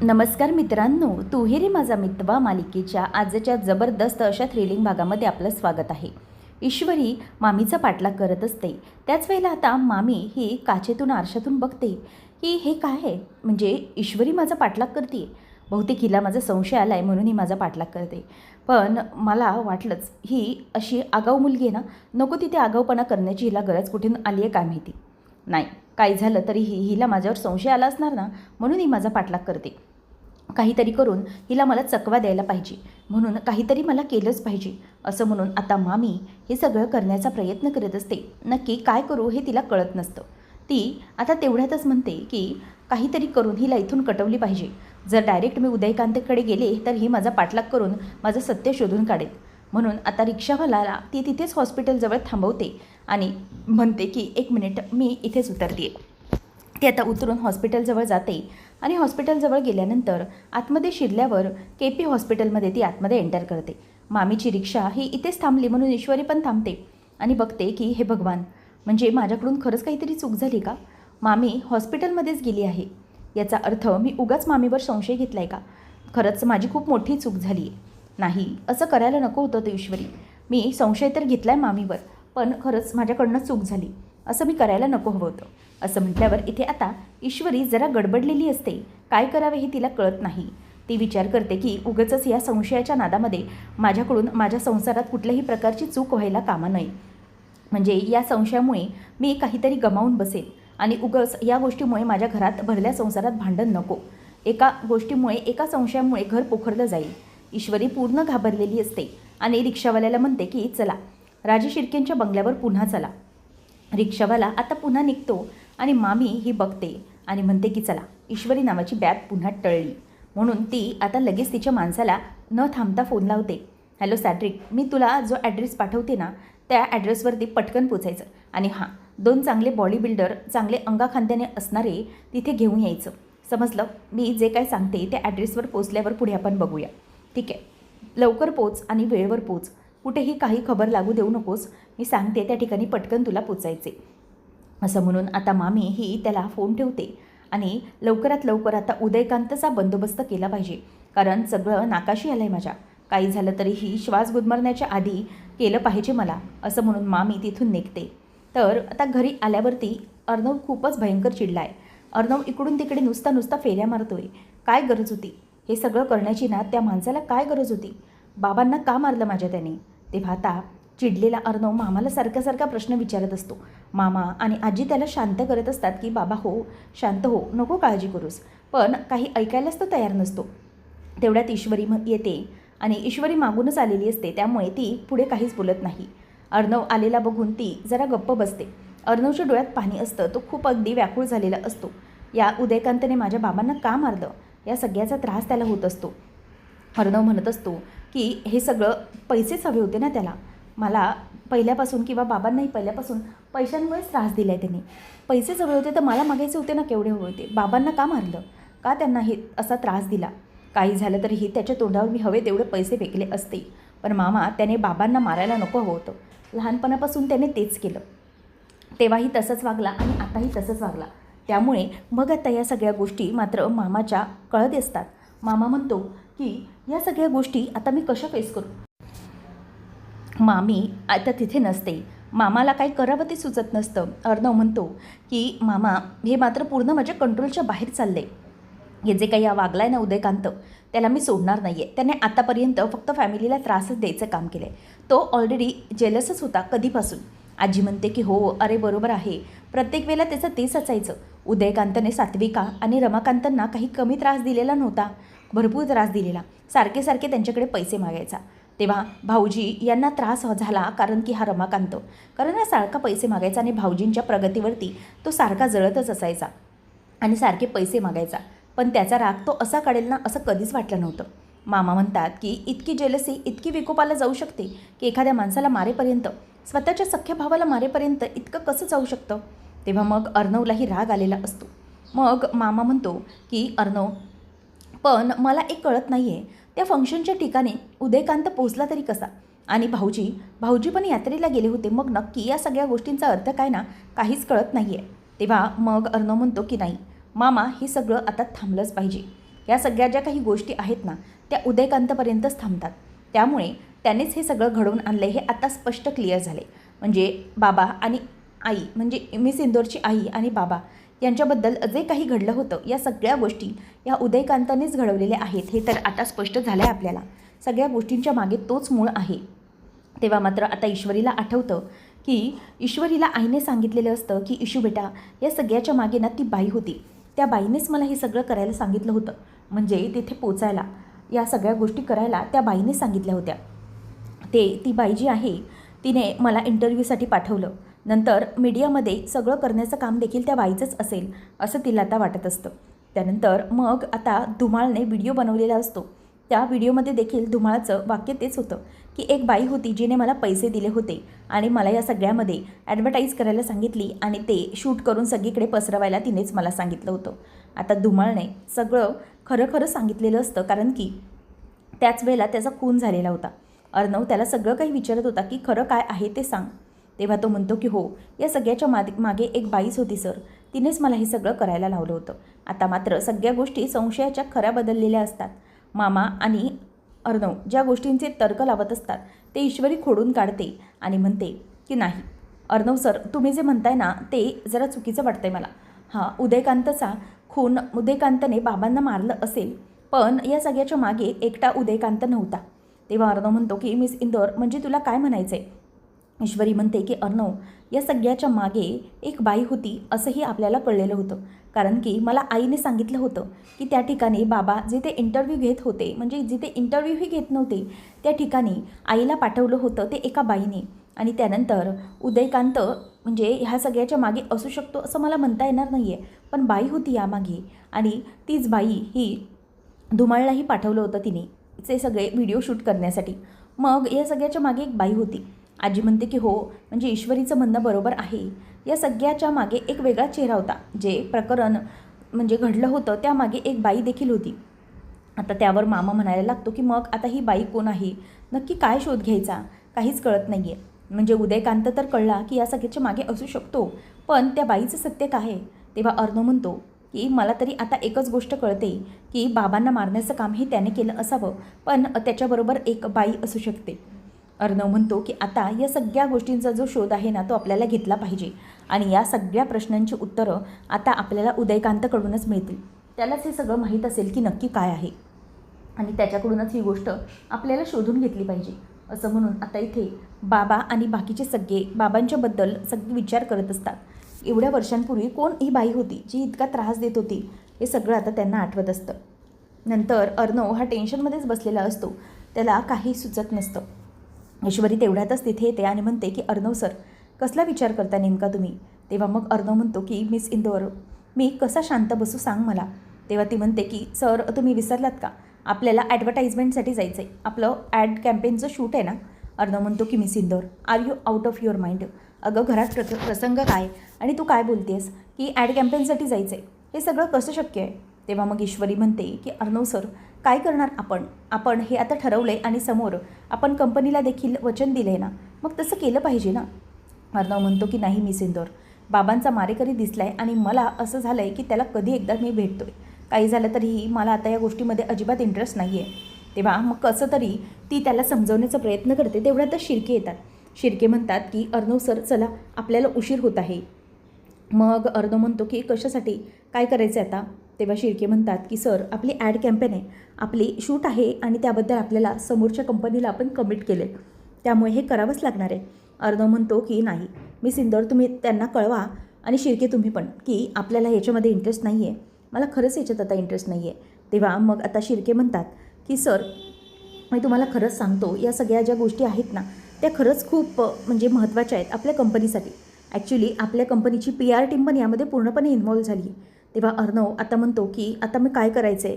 नमस्कार मित्रांनो, तू ही रे माझा मितवा मालिकेच्या आजच्या जबरदस्त अशा थ्रिलिंग भागामध्ये आपलं स्वागत आहे. ईश्वरी मामीचा पाठलाग करत असते. त्याच वेळेला आता मामी ही काचेतून आरशातून बघते की हे काय आहे, म्हणजे ईश्वरी माझा पाठलाग करते. बहुतेक हिला माझा संशय आला आहे म्हणून ही माझा पाठलाग करते. पण मला वाटलंच ही अशी आगाऊ मुलगी आहे ना, नको तिथे आगाऊपणा करण्याची हिला गरज कुठून आली आहे काय माहिती. नाही, काही झालं तरीही हिला माझ्यावर संशय आला असणार ना, म्हणून ही माझा पाठलाग करते. काहीतरी करून हिला मला चकवा द्यायला पाहिजे, म्हणून काहीतरी मला केलंच पाहिजे असं म्हणून आता मामी हे सगळं करण्याचा प्रयत्न करत असते. नक्की काय करू हे तिला कळत नसतं. ती आता तेवढ्यातच म्हणते की काहीतरी करून हिला इथून कटवली पाहिजे. जर डायरेक्ट मी उदयकांतकडे गेले तर ही माझा पाठलाग करून माझं सत्य शोधून काढेल. म्हणून आता रिक्षावाल्याला ती तिथेच हॉस्पिटलजवळ थांबवते आणि म्हणते की 1 मिनिट मी इथेच उतरते. ती आता उतरून हॉस्पिटलजवळ जाते आणि हॉस्पिटलजवळ गेल्यानंतर आतमध्ये शिरल्यावर KP हॉस्पिटलमध्ये ती आतमध्ये एंटर करते. मामीची रिक्षा ही इथेच थांबली म्हणून ईश्वरी पण थांबते आणि बघते की हे भगवान, म्हणजे माझ्याकडून खरंच काहीतरी चूक झाली का? मामी हॉस्पिटलमध्येच गेली आहे, याचा अर्थ मी उगाच मामीवर संशय घेतला आहे का? खरंच माझी खूप मोठी चूक झाली आहे. नाही, असं करायला नको होतं ते ईश्वरी. मी संशय तर घेतला आहे मामीवर, पण खरंच माझ्याकडनं चूक झाली. असं मी करायला नको हवं होतं. असं म्हटल्यावर इथे आता ईश्वरी जरा गडबडलेली असते. काय करावे हे तिला कळत नाही. ती विचार करते की उगाचच या संशयाच्या नादामध्ये माझ्याकडून माझ्या संसारात कुठल्याही प्रकारची चूक व्हायला कामा नये. म्हणजे या संशयामुळे मी काहीतरी गमावून बसेल आणि उगाच या गोष्टीमुळे माझ्या घरात भरल्या संसारात भांडण नको. एका गोष्टीमुळे, एका संशयामुळे घर पोखरलं जाईल. ईश्वरी पूर्ण घाबरलेली असते आणि रिक्षावाल्याला म्हणते की चला, राजे शिर्केंच्या बंगल्यावर पुन्हा चला. रिक्षावाला आता पुन्हा निघतो आणि मामी ही बघते आणि म्हणते की चला. ईश्वरी नावाची बॅग पुन्हा टळली म्हणून ती आता लगेच तिच्या माणसाला न थांबता फोन लावते. हॅलो सॅड्रिक, मी तुला जो ॲड्रेस पाठवते ना, त्या ॲड्रेसवरती पटकन पोचायचं आणि हां, 2 चांगले बॉडी बिल्डर, चांगले अंगाखांद्याने असणारे तिथे घेऊन यायचं. समजलं? मी जे काय सांगते त्या ॲड्रेसवर पोचल्यावर पुढे आपण बघूया. ठीक आहे, लवकर पोच आणि वेळेवर पोच. कुठेही काही खबर लागू देऊ नकोस. मी सांगते त्या ठिकाणी पटकन तुला पोचायचे. असं म्हणून आता मामी ही त्याला फोन ठेवते आणि लवकरात लवकर आता उदयकांतचा बंदोबस्त केला पाहिजे, कारण सगळं नाकाशी आलं आहे माझ्या. काही झालं तरीही श्वास गुदमरण्याच्या आधी केलं पाहिजे मला, असं म्हणून मामी तिथून निघते. तर आता घरी आल्यावरती अर्णव खूपच भयंकर चिडला आहे. अर्णव इकडून तिकडे नुसता फेऱ्या मारतोय. काय गरज होती हे सगळं करण्याची ना? त्या माणसाला काय गरज होती? बाबांना का मारलं माझ्या त्याने? तेव्हा आता चिडलेला अर्णव मामाला सारखा प्रश्न विचारत असतो. मामा आणि आजी त्याला शांत करत असतात की बाबा हो, शांत हो, नको काळजी करूस. पण काही ऐकायलाच तो तयार नसतो. तेवढ्यात ईश्वरी येते आणि ईश्वरी मागूनच आलेली असते, त्यामुळे ती पुढे काहीच बोलत नाही. अर्णव आलेला बघून ती जरा गप्प बसते. अर्णवच्या डोळ्यात पाणी असतं. तो खूप अगदी व्याकुळ झालेला असतो. या उदयकांतने माझ्या बाबांना का मारलं या सगळ्याचा त्रास त्याला होत असतो. अर्णव म्हणत असतो की हे सगळं पैसेच हवे होते ना त्याला. मला पहिल्यापासून किंवा बाबांनाही पहिल्यापासून पैशांमुळेच त्रास दिला आहे त्याने. पैसेच हवे होते तर मला मागायचे होते ना, केवढे हवे होते. बाबांना का मारलं? का त्यांना हे असा त्रास दिला? काही झालं तरीही त्याच्या तोंडावर मी हवे तेवढे पैसे फेकले असते. पण मामा, त्याने बाबांना मारायला नको हवं होतं. लहानपणापासून त्याने तेच केलं. तेव्हाही तसंच वागला आणि आताही तसंच वागला. त्यामुळे मग आता या सगळ्या गोष्टी मात्र मामाच्या कळत असतात. मामा म्हणतो की या सगळ्या गोष्टी आता मी कशा फेस करू? मामी आता तिथे नसते. मामाला काही करावं ते सुचत नसतं. अर्णव म्हणतो की मामा, हे मात्र पूर्ण माझ्या कंट्रोलच्या बाहेर चाललं आहे. हे जे काही वागला आहे ना उदयकांत, त्याला मी सोडणार नाही आहे. त्याने आतापर्यंत फक्त फॅमिलीला त्रासच द्यायचं काम केलं आहे. तो ऑलरेडी जेलसच होता कधीपासून. आजी म्हणते की हो, अरे बरोबर आहे. प्रत्येक वेळेला त्याचं तेच असायचं. उदयकांतने सात्विका आणि रमाकांतांना काही कमी त्रास दिलेला नव्हता, भरपूर त्रास दिलेला. सारखे त्यांच्याकडे पैसे मागायचा. तेव्हा भाऊजी यांना त्रास झाला कारण की हा रमाकांत, कारण हा सारखा पैसे मागायचा आणि भाऊजींच्या प्रगतीवरती तो सारखा जळतच असायचा आणि सारखे पैसे मागायचा. पण त्याचा राग तो असा काढेल ना असं कधीच वाटलं नव्हतं. मामा म्हणतात की इतकी जेलसी इतकी विकोपाला जाऊ शकते की एखाद्या माणसाला मारेपर्यंत, स्वतःच्या सख्ख्या भावाला मारेपर्यंत इतकं कसं जाऊ शकतं? तेव्हा मग अर्णवलाही राग आलेला असतो. मग मामा म्हणतो की अर्णव, पण मला एक कळत नाही आहे, त्या फंक्शनच्या ठिकाणी उदयकांत पोहोचला तरी कसा? आणि भाऊजी पण यात्रेला गेले होते. मग नक्की या सगळ्या गोष्टींचा अर्थ काय ना, काहीच कळत नाही आहे. तेव्हा मग अर्णव म्हणतो की नाही मामा, हे सगळं आता थांबलंच पाहिजे. या सगळ्या ज्या काही गोष्टी आहेत ना त्या उदयकांतपर्यंतच थांबतात. त्यामुळे त्यानेच हे सगळं घडवून आणलं हे आता स्पष्ट क्लिअर झाले. म्हणजे बाबा आणि आई म्हणजे मिस इंदोरची आई आणि बाबा यांच्याबद्दल जे काही घडलं होतं या सगळ्या गोष्टी या उदयकांतानेच घडवलेल्या आहेत हे तर आता स्पष्ट झालं आहे आपल्याला. सगळ्या गोष्टींच्या मागे तोच मूळ आहे. तेव्हा मात्र आता ईश्वरीला आठवतं की ईश्वरीला आईने सांगितलेलं असतं की इशू बेटा या सगळ्याच्या मागे ना ती बाई होती. त्या बाईनेच मला हे सगळं करायला सांगितलं होतं. म्हणजे तिथे पोचायला या सगळ्या गोष्टी करायला त्या बाईने सांगितल्या होत्या. ती बाई जी आहे तिने मला इंटरव्ह्यूसाठी पाठवलं. नंतर मीडियामध्ये सगळं करण्याचं काम देखील त्या बाईचंच असेल असं तिला आता वाटत असतं. त्यानंतर मग आता धुमाळने व्हिडिओ बनवलेला असतो. त्या व्हिडिओमध्ये देखील धुमाळचं वाक्य तेच होतं की एक बाई होती जिने मला पैसे दिले होते आणि मला या सगळ्यामध्ये ॲडव्हर्टाईज करायला सांगितली आणि ते शूट करून सगळीकडे पसरवायला तिनेच मला सांगितलं होतं. आता धुमाळने सगळं खरं खरं सांगितलेलं असतं कारण की त्याच वेळेला त्याचा खून झालेला होता. अर्णव त्याला सगळं काही विचारत होता की खरं काय आहे ते सांग. तेव्हा तो म्हणतो की हो या सगळ्याच्या मागे एक बाईच होती सर, तिनेच मला हे सगळं करायला लावलं होतं. आता मात्र सगळ्या गोष्टी संशयाच्या खऱ्या बदललेल्या असतात. मामा आणि अर्णव ज्या गोष्टींचे तर्क लावत असतात ते ईश्वरी खोडून काढते आणि म्हणते की नाही अर्णव सर तुम्ही जे म्हणताय ना ते जरा चुकीचं वाटतंय मला. हां उदयकांतचा खून उदयकांतने बाबांना मारलं असेल पण या सगळ्याच्या मागे एकटा उदयकांत नव्हता. तेव्हा अर्णव म्हणतो की मिस इंदोर म्हणजे तुला काय म्हणायचं आहे. ईश्वरी म्हणते की अर्णव या सगळ्याच्या मागे एक बाई होती असंही आपल्याला कळलेलं होतं. कारण की मला आईने सांगितलं होतं की त्या ठिकाणी बाबा जिथे इंटरव्ह्यू घेत होते म्हणजे जिथे इंटरव्ह्यूही घेत नव्हते त्या ठिकाणी आईला पाठवलं होतं ते एका बाईने. आणि त्यानंतर उदयकांत म्हणजे ह्या सगळ्याच्या मागे असू शकतो असं मला म्हणता येणार नाही आहे पण बाई होती यामागे. आणि तीच बाई ही धुमाळलाही पाठवलं होतं तिने ते सगळे व्हिडिओ शूट करण्यासाठी. मग या सगळ्याच्या मागे एक बाई होती. आजी म्हणते की हो म्हणजे ईश्वरीचं म्हणणं बरोबर आहे. या सगळ्याच्या मागे एक वेगळा चेहरा होता. जे प्रकरण म्हणजे घडलं होतं त्यामागे एक बाई देखील होती. आता त्यावर मामा म्हणायला लागतो की मग आता ही बाई कोण आहे, नक्की काय शोध घ्यायचा, काहीच कळत नाही आहे. म्हणजे उदयकांत तर कळला की या सगळ्याच्या मागे असू शकतो पण त्या बाईचं सत्य काय आहे. तेव्हा अर्णव म्हणतो की मला तरी आता एकच गोष्ट कळते की बाबांना मारण्याचं कामही त्याने केलं असावं पण त्याच्याबरोबर एक बाई असू शकते. अर्णव म्हणतो की आता या सगळ्या गोष्टींचा जो शोध आहे ना तो आपल्याला घेतला पाहिजे आणि या सगळ्या प्रश्नांची उत्तरं आता आपल्याला उदयकांतकडूनच मिळतील. त्यालाच हे सगळं माहीत असेल की नक्की काय आहे आणि त्याच्याकडूनच ही गोष्ट आपल्याला शोधून घेतली पाहिजे असं म्हणून आता इथे बाबा आणि बाकीचे सगळे बाबांच्याबद्दल सगळे विचार करत असतात. एवढ्या वर्षांपूर्वी कोण ही बाई होती जी इतका त्रास देत होती हे सगळं आता त्यांना आठवत असतं. नंतर अर्णव हा टेन्शनमध्येच बसलेला असतो. त्याला काही सुचत नसतं. ईश्वरी तेवढ्यातच तिथे येते आणि म्हणते की अर्णव सर कसला विचार करता नेमका तुम्ही. तेव्हा मग अर्णव म्हणतो की मिस इंदोर मी कसा शांत बसू सांग मला. तेव्हा ती म्हणते की सर तुम्ही विसरलात का आपल्याला ॲडव्हर्टाईजमेंटसाठी जायचं आहे, आपलं ॲड कॅम्पेनचं शूट आहे ना. अर्णव म्हणतो की miss Indore are you out of your mind. अगं घरात प्रसंग काय आणि तू काय बोलतेस की ॲड कॅम्पेनसाठी जायचं आहे, हे सगळं कसं शक्य आहे. तेव्हा मग ईश्वरी म्हणते की अर्णव सर काय करणार आपण हे आता ठरवलं आहे आणि समोर आपण कंपनीला देखील वचन दिलं आहे ना, मग तसं केलं पाहिजे ना. अर्णव म्हणतो की नाही मिस इंदोर बाबांचा मारेकरी दिसला आहे आणि मला असं झालं आहे की त्याला कधी एकदा मी भेटतो आहे. काही झालं तरीही मला आता या गोष्टीमध्ये अजिबात इंटरेस्ट नाही आहे. तेव्हा मग कसं तरी ती त्याला समजवण्याचा प्रयत्न करते. तेवढ्यातच शिर्के येतात. शिर्के म्हणतात की अर्णव सर चला आपल्याला उशीर होत आहे. मग अर्णव म्हणतो की कशासाठी काय करायचं आता. तेव्हा शिर्के म्हणतात की सर आपली ॲड कॅम्पेन आहे, आपली शूट आहे आणि त्याबद्दल आपल्याला समोरच्या कंपनीला आपण कमिट केले त्यामुळे हे करावंच लागणार आहे. अर्णव म्हणतो की नाही मिस इंदोर तुम्ही त्यांना कळवा आणि शिर्के तुम्ही पण की आपल्याला याच्यामध्ये इंटरेस्ट नाही आहे, मला खरंच याच्यात आता इंटरेस्ट नाही आहे. तेव्हा मग आता शिर्के म्हणतात की सर मी तुम्हाला खरंच सांगतो या सगळ्या ज्या गोष्टी आहेत ना त्या खरंच खूप म्हणजे महत्त्वाच्या आहेत आपल्या कंपनीसाठी. ॲक्च्युली आपल्या कंपनीची PR टीम पण यामध्ये पूर्णपणे इन्व्हॉल्व झाली आहे. तेव्हा अर्णव आता म्हणतो की आता मी काय करायचं आहे.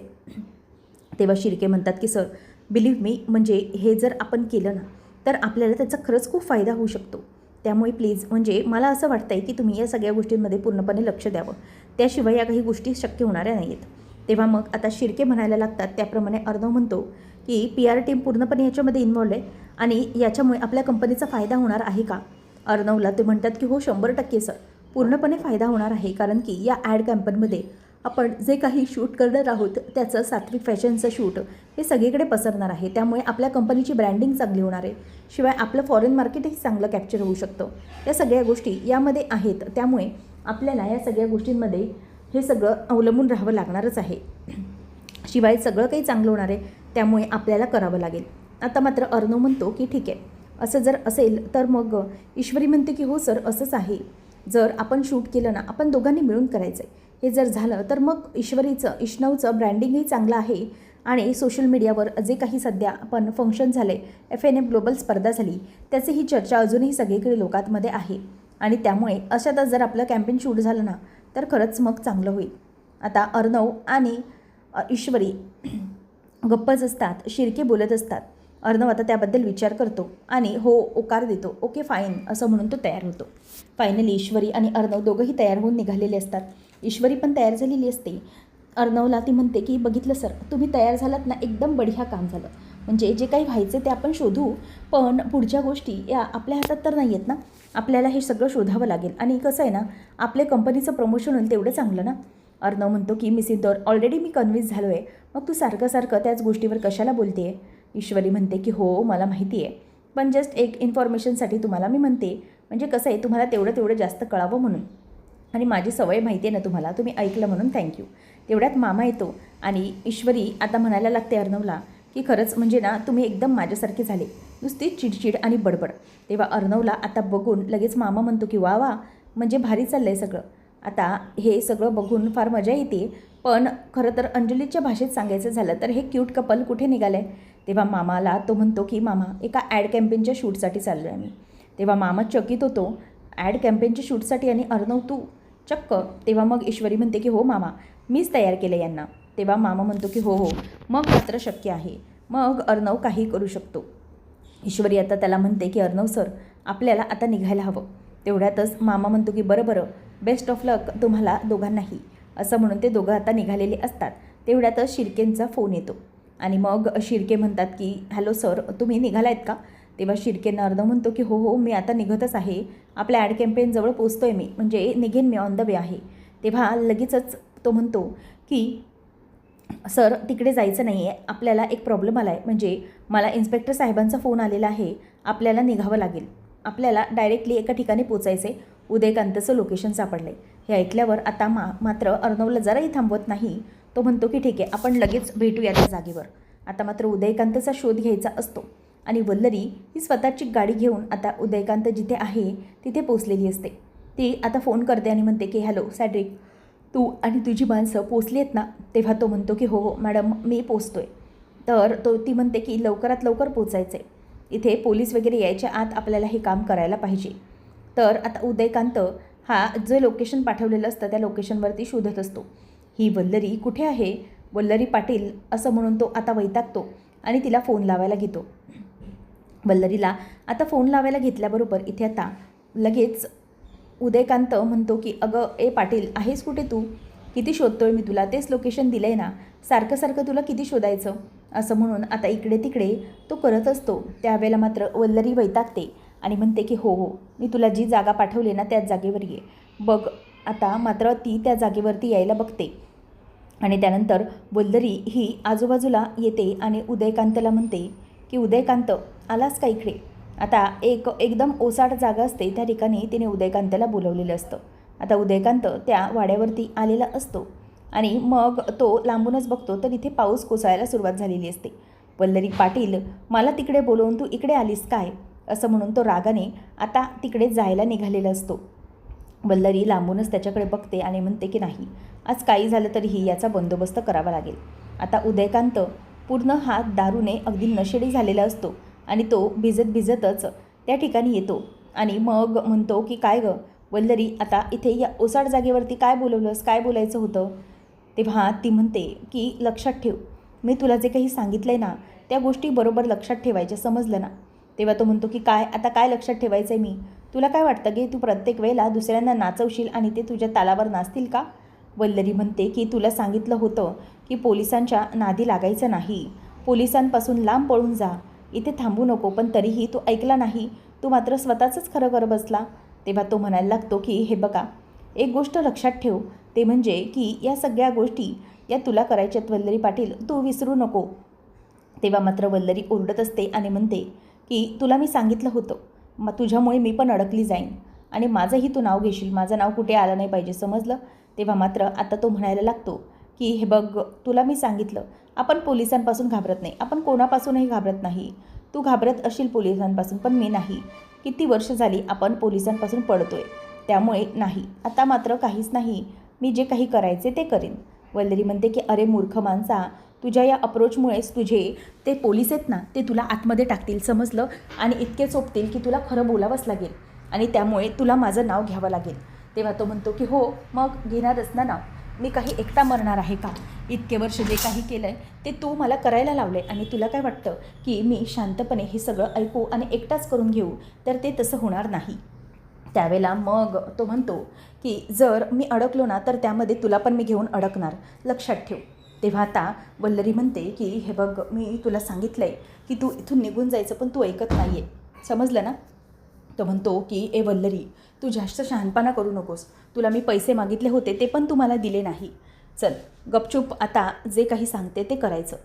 तेव्हा शिर्के म्हणतात की सर बिलीव्ह मी म्हणजे हे जर आपण केलं ना तर आपल्याला त्याचा खरंच खूप फायदा होऊ शकतो. त्यामुळे प्लीज म्हणजे मला असं वाटतं आहे की तुम्ही या सगळ्या गोष्टींमध्ये पूर्णपणे लक्ष द्यावं, त्याशिवाय या काही गोष्टी शक्य होणाऱ्या नाही आहेत. तेव्हा मग आता शिर्के म्हणायला लागतात. त्याप्रमाणे अर्णव म्हणतो की PR टीम पूर्णपणे याच्यामध्ये इन्व्हॉल्व आहे आणि याच्यामुळे आपल्या कंपनीचा फायदा होणार आहे का. अर्णवला ते म्हणतात की हो 100% सर पूर्णपणे फायदा होणार आहे कारण की या ॲड कॅम्पेनमध्ये आपण जे काही शूट करणार आहोत त्याचं सात्विक फॅशनचं शूट हे सगळीकडे पसरणार आहे. त्यामुळे आपल्या कंपनीची ब्रँडिंग चांगली होणार आहे. शिवाय आपलं फॉरेन मार्केटही चांगलं कॅप्चर होऊ शकतं. या सगळ्या गोष्टी यामध्ये आहेत. त्यामुळे आपल्याला या सगळ्या गोष्टींमध्ये हे सगळं अवलंबून राहावं लागणारच आहे. शिवाय सगळं काही चांगलं होणार आहे, त्यामुळे आपल्याला करावं लागेल. आता मात्र अर्णव म्हणतो की ठीक आहे, असं जर असेल तर मग ईश्वरी म्हणते की हो सर असंच आहे. जर आपण शूट केलं ना, आपण दोघांनी मिळून करायचं आहे. हे जर झालं तर मग इष्णवचं ब्रँडिंगही चांगलं आहे आणि सोशल मीडियावर जे काही सध्या आपण फंक्शन झाले, FNM ग्लोबल स्पर्धा झाली, त्याची ही चर्चा अजूनही सगळीकडे लोकांमध्ये आहे. आणि त्यामुळे अशातच जर आपलं कॅम्पेन शूट झालं ना तर खरंच मग चांगलं होईल. आता अर्णव आणि ईश्वरी गप्पच असतात. शिर्के बोलत असतात. अर्णव आता त्याबद्दल विचार करतो आणि हो ओकार देतो. ओके फाईन असं म्हणून तो तयार होतो. फायनली ईश्वरी आणि अर्णव दोघंही तयार होऊन निघालेले असतात. ईश्वरी पण तयार झालेली असते. अर्णवला ती म्हणते की बघितलं सर, तुम्ही तयार झालात ना, एकदम बढिया काम झालं. म्हणजे जे काही व्हायचं ते आपण शोधू, पण पुढच्या गोष्टी या आपल्या हातात तर नाही आहेत ना. आपल्याला हे सगळं शोधावं लागेल. आणि कसं आहे ना, आपल्या कंपनीचं प्रमोशन होईल तेवढं चांगलं ना. अर्णव म्हणतो की मिस इंदौर, ऑलरेडी मी कन्व्हिन्स झालो आहे, मग तू सारखं त्याच गोष्टीवर कशाला बोलते आहे. ईश्वरी म्हणते की हो मला माहिती आहे, पण जस्ट एक इन्फॉर्मेशनसाठी तुम्हाला मी म्हणते. म्हणजे कसं आहे, तुम्हाला तेवढं जास्त कळावं म्हणून. आणि माझी सवय माहिती आहे ना तुम्हाला, तुम्ही ऐकलं म्हणून थँक्यू. तेवढ्यात मामा येतो आणि ईश्वरी आता म्हणायला लागते अर्णवला की खरंच म्हणजे ना तुम्ही एकदम माझ्यासारखे झाले, नुसती चिडचिड आणि बडबड. तेव्हा अर्णवला आता बघून लगेच मामा म्हणतो की वा वा, म्हणजे भारी चाललं आहे सगळं. आता हे सगळं बघून फार मजा येते, पण खरं तर अंजलीच्या भाषेत सांगायचं झालं तर हे क्यूट कपल कुठे निघालं आहे. तेव्हा मामाला तो म्हणतो की मामा एका ॲड कॅम्पेनच्या शूटसाठी चाललो आहे मी. तेव्हा मामा चकित होतो, ॲड कॅम्पेनच्या शूटसाठी आणि अर्णव तू चक्क. तेव्हा मग ईश्वरी म्हणते की हो मामा, मीच तयार केलं यांना. तेव्हा मामा म्हणतो की हो मग मात्र शक्य आहे, मग अर्णव काही करू शकतो. ईश्वरी आता त्याला म्हणते की अर्णव सर, आपल्याला आता निघायला हवं. तेवढ्यातच मामा म्हणतो की बरं बेस्ट ऑफ लक तुम्हाला दोघांनाही, असं म्हणून ते दोघं आता निघालेले असतात. तेवढ्यातच शिर्केंचा फोन येतो आणि मग शिर्के म्हणतात की हॅलो सर, तुम्ही निघाला आहेत का. तेव्हा शिर्केंना अर्णव म्हणतो की हो मी आता निघतच आहे, आपल्या ॲड कॅम्पेनजवळ पोचतो आहे मी, म्हणजे निघेन मी, ऑन द वे आहे. तेव्हा लगेचच तो म्हणतो की सर तिकडे जायचं नाही आहे, आपल्याला एक प्रॉब्लेम आला आहे. म्हणजे मला इन्स्पेक्टर साहेबांचा फोन आलेला आहे, आपल्याला निघावं लागेल. आपल्याला डायरेक्टली एका ठिकाणी पोचायचे, उदयकांतचं लोकेशन सापडलं आहे. हे ऐकल्यावर आता मात्र अर्णवला जराही थांबवत नाही. तो म्हणतो की ठीक आहे, आपण लगेच भेटूया त्या जागेवर. आता मात्र उदयकांतचा शोध घ्यायचा असतो आणि वल्लरी ही स्वतःची गाडी घेऊन आता उदयकांत जिथे आहे तिथे पोचलेली असते. ती आता फोन करते आणि म्हणते की हॅलो सॅड्रिक, तू आणि तुझी माणसं पोचली आहेत ना. तेव्हा तो म्हणतो की हो मॅडम मी पोचतो आहे. तर ती म्हणते की लवकरात लवकर पोचायचं आहे, इथे पोलीस वगैरे यायच्या आत आपल्याला हे काम करायला पाहिजे. तर आता उदयकांत हा जे लोकेशन पाठवलेलं असतं त्या लोकेशनवरती शोधत असतो. ही वल्लरी कुठे आहे, वल्लरी पाटील असं म्हणून तो आता वैतागतो आणि तिला फोन लावायला घेतो. वल्लरीला आता फोन लावायला घेतल्याबरोबर इथे आता लगेच उदयकांत म्हणतो की अगं ए पाटील, आहेस कुठे तू, किती शोधतोय मी तुला, तेच लोकेशन दिलं आहे ना, सारखं तुला किती शोधायचं, असं म्हणून आता इकडे तिकडे तो करत असतो. त्यावेळेला मात्र वल्लरी वैतागते आणि म्हणते की हो मी तुला जी जागा पाठवली ना त्याच जागेवर ये बघ. आता मात्र ती त्या जागेवरती यायला बघते आणि त्यानंतर वल्लरी ही आजूबाजूला येते आणि उदयकांतला म्हणते की उदयकांत आलास का इकडे. आता एकदम ओसाड जागा असते, त्या ठिकाणी तिने उदयकांतला बोलवलेलं असतं. आता उदयकांत त्या वाड्यावरती आलेला असतो आणि मग तो लांबूनच बघतो तर इथे पाऊस कोसळायला सुरुवात झालेली असते. वल्लरी पाटील, मला तिकडे बोलवून तू इकडे आलीस काय, असं म्हणून तो रागाने आता तिकडे जायला निघालेला असतो. वल्लरी लांबूनच त्याच्याकडे बघते आणि म्हणते की नाही, आज काही झालं तरीही याचा बंदोबस्त करावा लागेल. आता उदयकांत पूर्ण हात दारूने अगदी नशेडी झालेला असतो आणि तो भिजतच त्या ठिकाणी येतो आणि मग म्हणतो की काय गं वल्लरी, आता इथे या ओसाड जागेवरती काय बोलवलंस, काय बोलायचं होतं. तेव्हा ती म्हणते की लक्षात ठेव, मी तुला जे काही सांगितलं आहे ना त्या गोष्टी बरोबर लक्षात ठेवायच्या, समजलं ना. तेव्हा तो म्हणतो की काय लक्षात ठेवायचं आहे मी, तुला काय वाटतं की तू प्रत्येक वेळेला दुसऱ्यांना नाचवशील आणि ते तुझ्या तालावर नाचतील का. वल्लरी म्हणते की तुला सांगितलं होतं की पोलिसांच्या नादी लागायचं नाही, पोलिसांपासून लांब पळून जा, इथे थांबू नको, पण तरीही तू ऐकला नाही, तू मात्र स्वतःचंच खरं करत बसला. तेव्हा तो म्हणायला लागतो की हे बघा, एक गोष्ट लक्षात ठेव, ते म्हणजे की या सगळ्या गोष्टी या तुला करायच्यात वल्लरी पाटील, तू विसरू नको. तेव्हा मात्र वल्लरी ओरडत असते आणि म्हणते की तुला मी सांगितलं होतं, मग तुझ्यामुळे मी पण अडकली जाईन आणि माझंही तू नाव घेशील, माझं नाव कुठे आलं नाही पाहिजे, समजलं. तेव्हा मात्र आता तो म्हणायला लागतो की हे बघ, तुला मी सांगितलं, आपण पोलिसांपासून घाबरत नाही, आपण कोणापासूनही घाबरत नाही. तू घाबरत असशील पोलिसांपासून, पण मी नाही. किती वर्ष झाली आपण पोलिसांपासून पडतोय, त्यामुळे नाही, आता मात्र काहीच नाही, मी जे काही करायचे ते करीन. वल्लरी म्हणते की अरे मूर्ख माणसा, तुझ्या या अप्रोचमुळेच तुझे ते पोलीस आहेत ना, ते तुला आतमध्ये टाकतील, समजलं. आणि इतके चोपतील की तुला खरं बोलावंच लागेल आणि त्यामुळे तुला माझं नाव घ्यावं लागेल. तेव्हा तो म्हणतो की हो, मग घेणारच ना नाव. मी काही एकटा मरणार आहे का? इतके वर्ष जे काही केलं आहे ते तू मला करायला लावलं आहे आणि तुला काय वाटतं की मी शांतपणे हे सगळं ऐकू आणि एकटाच करून घेऊ? तर ते तसं होणार नाही. त्यावेळेला मग तो म्हणतो की जर मी अडकलो ना, तर त्यामध्ये तुला पण मी घेऊन अडकणार, लक्षात ठेव. तेव्हा आता वल्लरी म्हणते की हे बघ, मी तुला सांगितलं आहे की तू इथून निघून जायचं, पण तू ऐकत नाही आहे, समजलं ना. तो म्हणतो की ए वल्लरी, तू जास्त शहाणपणा करू नकोस, तुला मी पैसे मागितले होते ते पण तू मला दिले नाही, चल गपचूप आता जे काही सांगते ते करायचं.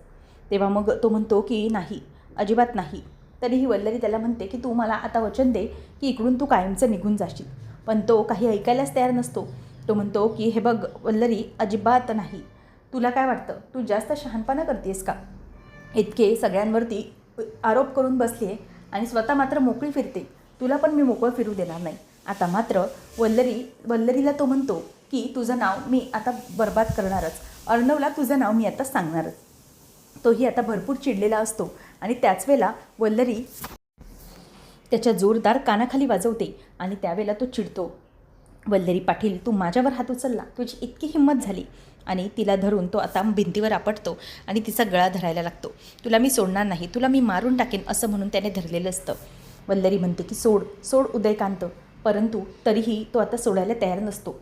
तेव्हा मग तो म्हणतो की नाही, अजिबात नाही. तरीही वल्लरी त्याला म्हणते की तू मला आता वचन दे की इकडून तू कायमचं निघून जाशील, पण तो काही ऐकायलाच तयार नसतो. तो म्हणतो की हे बघ वल्लरी, अजिबात नाही. तुला काय वाटतं, तू जास्त शहाणपणा करतेस का? इतके सगळ्यांवरती आरोप करून बसली आहे आणि स्वतः मात्र मोकळी फिरते, तुला पण मी मोकळं फिरू देणार नाही. आता मात्र वल्लरीला तो म्हणतो की तुझं नाव मी आता बर्बाद करणारच, अर्णवला तुझं नाव मी आता सांगणारच. तोही आता भरपूर चिडलेला असतो आणि त्याच वेळेला वल्लरी त्याच्या जोरदार कानाखाली वाजवते आणि त्यावेळेला तो चिडतो. वल्लरी पाटील, तू माझ्यावर हात उचलला, तुझी इतकी हिंमत झाली. आणि तिला धरून तो आता भिंतीवर आपटतो आणि तिचा गळा धरायला लागतो. तुला मी सोडणार नाही, तुला मी मारून टाकेन, असं म्हणून त्याने धरलेलं असतं. वल्लरी म्हणते की सोड सोड उदयकांत, परंतु तरीही तो आता सोडायला तयार नसतो.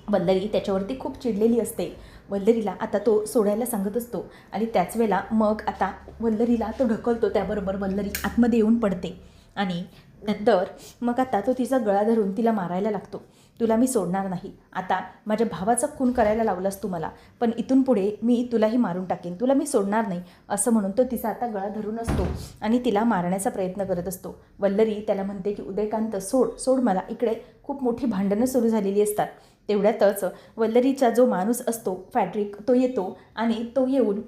वल्लरी त्याच्यावरती खूप चिडलेली असते. वल्लरीला आता तो सोडायला सांगत असतो आणि त्याच वेळेला मग आता वल्लरीला तो ढकलतो, त्याबरोबर वल्लरी आतमध्ये येऊन पडते आणि नंतर मग आता तो तिचा गळा धरून तिला मारायला लागतो. तुला मी सोडणार नाही, आता माझ्या भावाचा खून करायला लावलास तू मला, पण इथून पुढे मी तुलाही मारून टाकेन, तुला मी सोडणार नाही, असं म्हणून तो तिचा आता गळा धरून असतो आणि तिला मारण्याचा प्रयत्न करत असतो. वल्लरी त्याला म्हणते की उदयकांत सोड सोड मला, इकडे खूप मोठी भांडणं सुरू झालेली असतात. तेवढ्यातच वल्लरीचा जो माणूस असतो फॅड्रिक, तो येतो आणि तो येऊन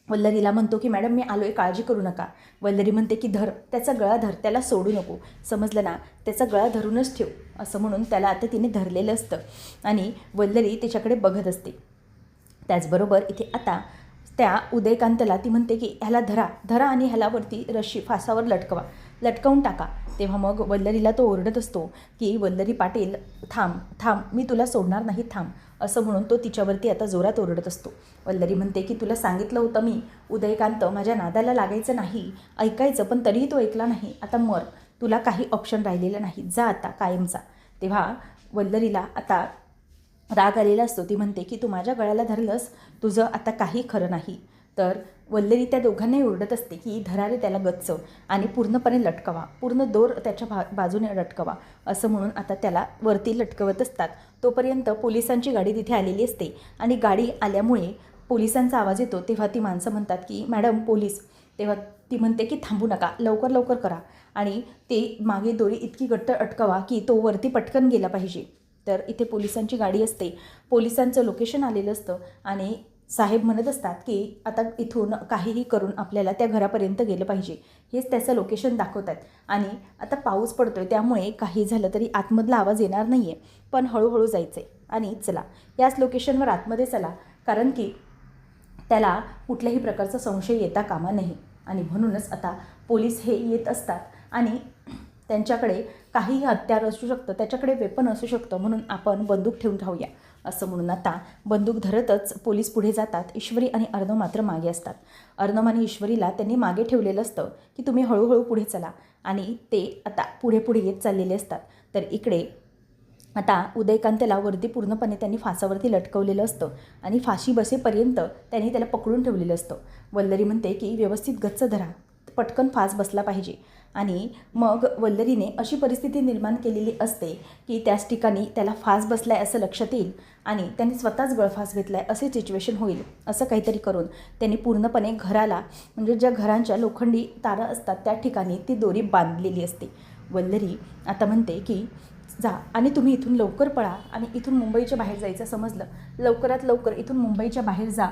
वल्लरीला म्हणतो की मॅडम मी आलो आहे, काळजी करू नका. वल्लरी म्हणते की धर त्याचा गळा, धर, त्याला सोडू नको, समजलं ना, त्याचा गळा धरूनच ठेव, असं म्हणून त्याला आता तिने धरलेलं असतं आणि वल्लरी त्याच्याकडे बघत असते. त्याचबरोबर इथे आता त्या उदयकांतला ती म्हणते की ह्याला धरा धरा आणि ह्याला वरती रश्शी फासावर लटकवून टाका. तेव्हा मग वल्लरीला तो ओरडत असतो की वल्लरी पाटील, थांब थांब, मी तुला सोडणार नाही, थांब, असं म्हणून तो तिच्यावरती आता जोरात ओरडत असतो. वल्लरी म्हणते की तुला सांगितलं होतं मी उदयकांत, माझ्या नादाला लागायचं नाही, ऐकायचं, पण तरीही तो ऐकला नाही. आता मर, तुला काही ऑप्शन राहिलेलं नाही, जा आता कायमचा. तेव्हा वल्लरीला आता राग आलेला असतो. ती म्हणते की तू माझ्या गळ्याला धरलंस, तुझं आता काही खरं नाही. तर वल्लरी त्या दोघांनाही ओरडत असते की धरा रे त्याला गच्च आणि पूर्णपणे लटकवा, पूर्ण दोर त्याच्या बाजूने लटकवा, असं म्हणून आता त्याला वरती लटकवत असतात. तोपर्यंत पोलिसांची गाडी तिथे आलेली असते आणि गाडी आल्यामुळे पोलिसांचा आवाज येतो. तेव्हा ती माणसं म्हणतात की मॅडम पोलीस. तेव्हा ती म्हणते की थांबू नका, लवकर लवकर करा आणि ते मागे दोरी इतकी घट्ट अटकवा की तो वरती पटकन गेला पाहिजे. तर इथे पोलिसांची गाडी असते, पोलिसांचं लोकेशन आलेलं असतं आणि साहेब म्हणत असतात की आता इथून काहीही करून आपल्याला त्या घरापर्यंत गेलं पाहिजे, हेच त्याचं लोकेशन दाखवतात. आणि आता पाऊस पडतो आहे, त्यामुळे काही झालं तरी आतमधला आवाज येणार नाही आहे, पण हळूहळू जायचं आहे आणि चला याच लोकेशनवर आतमध्ये चला, कारण की त्याला कुठल्याही प्रकारचा संशय येता कामा नये. आणि म्हणूनच आता पोलीस हे येत असतात आणि त्यांच्याकडे काहीही हत्यार असू शकतं, त्याच्याकडे वेपन असू शकतं, म्हणून आपण बंदूक ठेवून राहूया, असं म्हणून आता बंदूक धरतच पोलीस पुढे जातात. ईश्वरी आणि अर्णव मात्र मागे असतात. अर्णव आणि ईश्वरीला त्यांनी मागे ठेवलेलं असतं की तुम्ही हळूहळू पुढे चला आणि ते आता पुढे पुढे येत चाललेले असतात. तर इकडे आता उदयकांतला वरती पूर्णपणे त्यांनी फासावरती लटकवलेलं असतं आणि फाशी बसेपर्यंत त्यांनी त्याला पकडून ठेवलेलं असतं. वल्लरी म्हणते की व्यवस्थित गच्च धरा, पटकन फास बसला पाहिजे. आणि मग वल्लरीने अशी परिस्थिती निर्माण केलेली असते की त्याच ठिकाणी त्याला फास बसला आहे असं लक्षात येईल आणि त्याने स्वतःच गळफास घेतला आहे असे सिच्युएशन होईल. असं काहीतरी करून त्यांनी पूर्णपणे घराला म्हणजे ज्या घरांच्या लोखंडी तारा असतात त्या ठिकाणी ती दोरी बांधलेली असते. वल्लरी आता म्हणते की जा आणि तुम्ही इथून लवकर पळा आणि इथून मुंबईच्या बाहेर जायचं समजलं, लवकरात लवकर इथून मुंबईच्या बाहेर जा,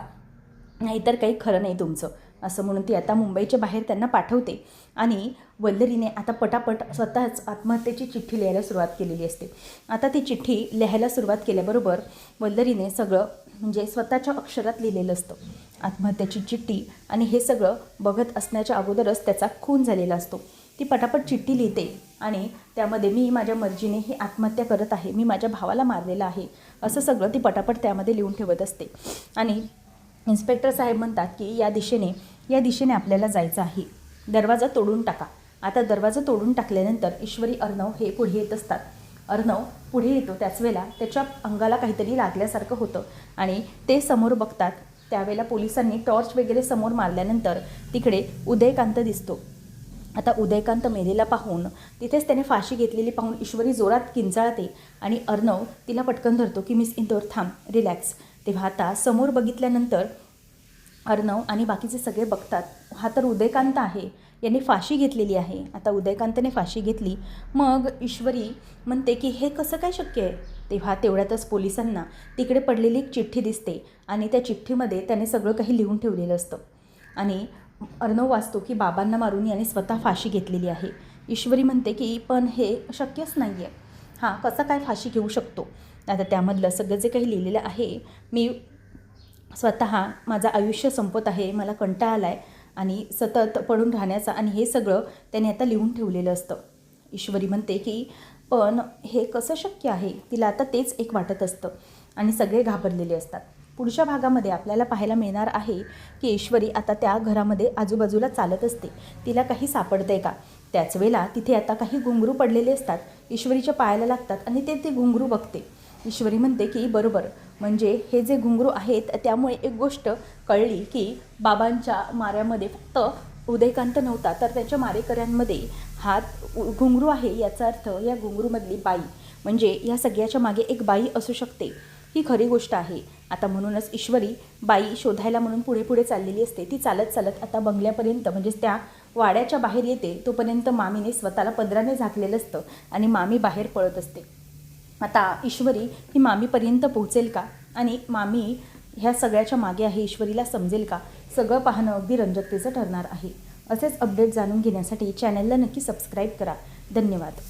नाहीतर काही खरं नाही तुमचं, असं म्हणून ती आता मुंबईच्या बाहेर त्यांना पाठवते. आणि वल्लरीने आता पटापट स्वतःच आत्महत्येची चिठ्ठी लिहायला सुरुवात केलेली असते. आता ती चिठ्ठी लिहायला सुरुवात केल्याबरोबर वल्लरीने सगळं म्हणजे स्वतःच्या अक्षरात लिहिलेलं असतं आत्महत्येची चिठ्ठी. आणि हे सगळं बघत असण्याच्या अगोदरच त्याचा खून झालेला असतो. ती पटापट चिठ्ठी लिहिते आणि त्यामध्ये मी माझ्या मर्जीने ही आत्महत्या करत आहे, मी माझ्या भावाला मारलेलं आहे, असं सगळं ती पटापट त्यामध्ये लिहून ठेवत असते. आणि इन्स्पेक्टर साहेब म्हणतात की या दिशेने आपल्याला जायचं आहे, दरवाजा तोडून टाका. आता दरवाजा तोडून टाकल्यानंतर ईश्वरी अर्णव हे पुढे येत असतात. अर्णव पुढे येतो त्याच वेळेला त्याच्या अंगाला काहीतरी लागल्यासारखं होतं आणि ते समोर बघतात. त्यावेळेला पोलिसांनी टॉर्च वगैरे समोर मारल्यानंतर तिकडे उदयकांत दिसतो. आता उदयकांत मेलेला पाहून तिथेच त्याने फाशी घेतलेली पाहून ईश्वरी जोरात किंचाळते आणि अर्णव तिला पटकन धरतो की मिस इंदोर थांब, रिलॅक्स. तेव्हा आता समोर बघितल्यानंतर अर्णव आणि बाकीचे सगळे बघतात, हा तर उदयकांत आहे, यांनी फाशी घेतलेली आहे. आता उदयकांतने फाशी घेतली. मग ईश्वरी म्हणते की हे कसं काय शक्य आहे. तेव्हा तेवढ्यातच पोलिसांना तिकडे पडलेली एक चिठ्ठी दिसते आणि त्या चिठ्ठीमध्ये त्याने सगळं काही लिहून ठेवलेलं असतं. आणि अर्णव वाचतो की बाबांना मारून याने स्वतः फाशी घेतलेली आहे. ईश्वरी म्हणते की पण हे शक्यच नाही आहे, हां कसं काय फाशी घेऊ शकतो. आता त्यामधलं सगळं जे काही लिहिलेलं आहे, मी स्वतः माझं आयुष्य संपत आहे, मला कंटाळा आला आहे आणि सतत पडून राहण्याचा, आणि हे सगळं त्याने आता लिहून ठेवलेलं असतं. ईश्वरी म्हणते की पण हे कसं शक्य आहे. तिला आता तेच एक वाटत असतं आणि सगळे घाबरलेले असतात. पुढच्या भागामध्ये आपल्याला पाहायला मिळणार आहे की ईश्वरी आता त्या घरामध्ये आजूबाजूला चालत असते, तिला काही सापडते का. त्याच वेळेला तिथे आता काही घुंगरू पडलेले असतात, ईश्वरीच्या पायाला लागतात आणि ते घुंगरू बघते. ईश्वरी म्हणते की बरोबर, म्हणजे हे जे घुंगरू आहेत त्यामुळे एक गोष्ट कळली की बाबांच्या माऱ्यामध्ये फक्त उदयकांत नव्हता, तर त्याच्या मारेकऱ्यांमध्ये हात घुंगरू आहे. याचा अर्थ या घुंगरूमधली बाई म्हणजे या सगळ्याच्या मागे एक बाई असू शकते, ही खरी गोष्ट आहे. आता म्हणूनच ईश्वरी बाई शोधायला म्हणून पुढे पुढे चाललेली असते. ती चालत चालत आता बंगल्यापर्यंत म्हणजेच त्या वाड्याच्या बाहेर येते. तोपर्यंत मामीने स्वतःला पदराने झाकलेलं असतं आणि मामी बाहेर पळत असते. आता ईश्वरी ही मामीपर्यंत पोहोचेल का आणि मामी ह्या सगळ्याच्या मागे आहे, ईश्वरीला समजेल का, सगळं पाहणं अगदी रंजकतेचं ठरणार आहे. असेच अपडेट जाणून घेण्यासाठी चॅनलला नक्की सबस्क्राईब करा. धन्यवाद.